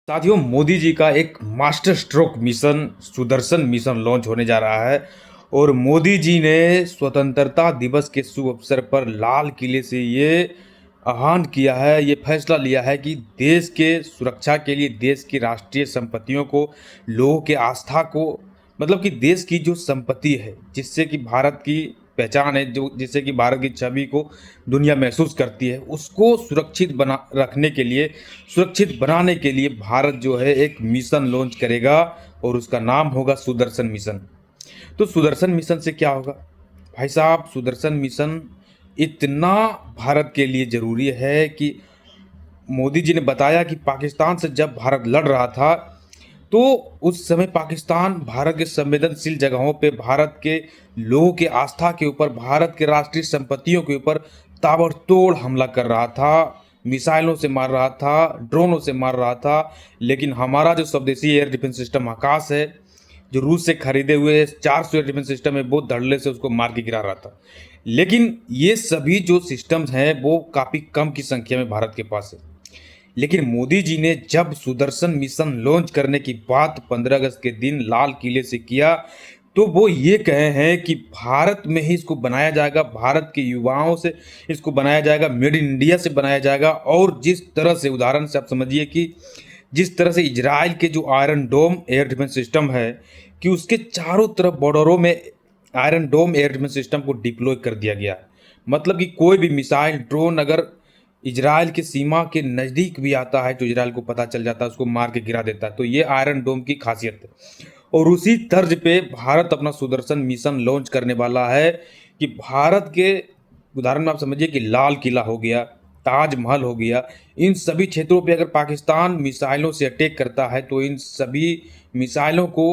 साथियों, मोदी जी का एक master stroke mission Sudarshan mission launch होने जा रहा है। और मोदी जी ने स्वतंत्रता दिवस के शुभ अवसर पर लाल किले से ये आह्वान किया है, ये फैसला लिया है कि देश के सुरक्षा के लिए, देश की राष्ट्रीय संपत्तियों को, लोगों के आस्था को, मतलब कि देश की जो संपत्ति है जिससे कि भारत की पहचान है, जो जिससे कि भारत की छवि को दुनिया महसूस करती है, उसको सुरक्षित बना रखने के लिए, सुरक्षित बनाने के लिए भारत जो है एक मिशन लॉन्च करेगा और उसका नाम होगा सुदर्शन मिशन। तो सुदर्शन मिशन से क्या होगा भाई साहब? सुदर्शन मिशन इतना भारत के लिए ज़रूरी है कि मोदी जी ने बताया कि पाकिस्तान से जब भारत लड़ रहा था तो उस समय पाकिस्तान भारत के संवेदनशील जगहों पे, भारत के लोगों के आस्था के ऊपर, भारत के राष्ट्रीय संपत्तियों के ऊपर ताबड़तोड़ हमला कर रहा था, मिसाइलों से मार रहा था, ड्रोनों से मार रहा था। लेकिन हमारा जो स्वदेशी एयर डिफेंस सिस्टम आकाश है, जो रूस से खरीदे हुए 400 एयर डिफेंस सिस्टम है, वो धड़ल्ले से उसको मार के गिरा रहा था। लेकिन ये सभी जो सिस्टम्स हैं वो काफ़ी कम की संख्या में भारत के पास है। लेकिन मोदी जी ने जब सुदर्शन मिशन लॉन्च करने की बात 15 अगस्त के दिन लाल किले से किया, तो वो ये कहे हैं कि भारत में ही इसको बनाया जाएगा, भारत के युवाओं से इसको बनाया जाएगा, मेड इन इंडिया से बनाया जाएगा। और जिस तरह से, उदाहरण से आप समझिए कि जिस तरह से इजराइल के जो आयरन डोम एयर डिफेंस सिस्टम है, कि उसके चारों तरफ बॉर्डरों में आयरन डोम एयर डिफेंस सिस्टम को डिप्लॉय कर दिया गया है। मतलब कि कोई भी मिसाइल, ड्रोन अगर इजराइल की सीमा के नज़दीक भी आता है तो इजराइल को पता चल जाता है, उसको मार के गिरा देता है। तो ये आयरन डोम की खासियत है। और उसी तर्ज पे भारत अपना सुदर्शन मिशन लॉन्च करने वाला है कि भारत के उदाहरण में आप समझिए कि लाल किला हो गया, ताजमहल हो गया, इन सभी क्षेत्रों पे अगर पाकिस्तान मिसाइलों से अटैक करता है तो इन सभी मिसाइलों को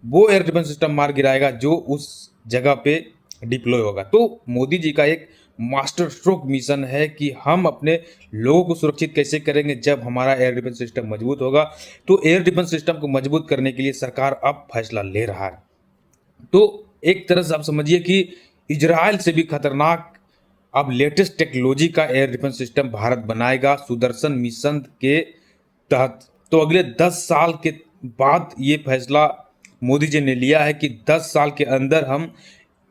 वो एयर डिफेंस सिस्टम मार गिराएगा जो उस जगह पे डिप्लॉय होगा। तो मोदी जी का एक मास्टर स्ट्रोक मिशन है कि हम अपने लोगों को सुरक्षित कैसे करेंगे जब हमारा एयर डिफेंस सिस्टम मजबूत होगा। तो एयर डिफेंस सिस्टम को मजबूत करने के लिए सरकार अब फैसला ले रहा है। तो एक तरह से आप समझिए कि इजराइल से भी खतरनाक अब लेटेस्ट टेक्नोलॉजी का एयर डिफेंस सिस्टम भारत बनाएगा सुदर्शन मिशन के तहत। तो अगले 10 साल के बाद ये फैसला मोदी जी ने लिया है कि 10 साल के अंदर हम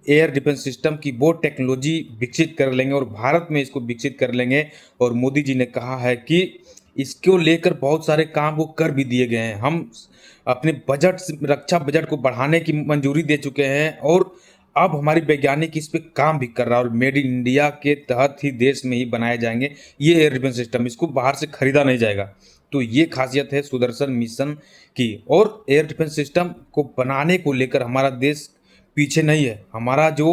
एयर डिफेंस सिस्टम की वो टेक्नोलॉजी विकसित कर लेंगे और भारत में इसको विकसित कर लेंगे। और मोदी जी ने कहा है कि इसको लेकर बहुत सारे काम वो कर भी दिए गए हैं। हम अपने रक्षा बजट को बढ़ाने की मंजूरी दे चुके हैं और अब हमारी वैज्ञानिक इस पे काम भी कर रहा है और मेड इन इंडिया के तहत ही देश में ही बनाए जाएंगे ये एयर डिफेंस सिस्टम, इसको बाहर से खरीदा नहीं जाएगा। तो ये खासियत है सुदर्शन मिशन की। और एयर डिफेंस सिस्टम को बनाने को लेकर हमारा देश पीछे नहीं है। हमारा जो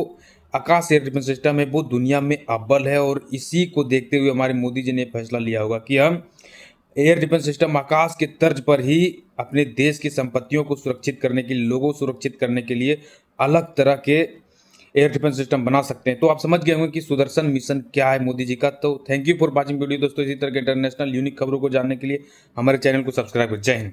आकाश एयर डिफेंस सिस्टम है वो दुनिया में अव्वल है और इसी को देखते हुए हमारे मोदी जी ने फैसला लिया होगा कि हम एयर डिफेंस सिस्टम आकाश के तर्ज पर ही अपने देश की संपत्तियों को सुरक्षित करने के लिए, लोगों को सुरक्षित करने के लिए अलग तरह के एयर डिफेंस सिस्टम बना सकते हैं। तो आप समझ गए होंगे कि सुदर्शन मिशन क्या है मोदी जी का। तो thank you for watching video दोस्तों। इसी तरह के इंटरनेशनल यूनिक खबरों को जानने के लिए हमारे चैनल को सब्सक्राइब करें। जय हिंद।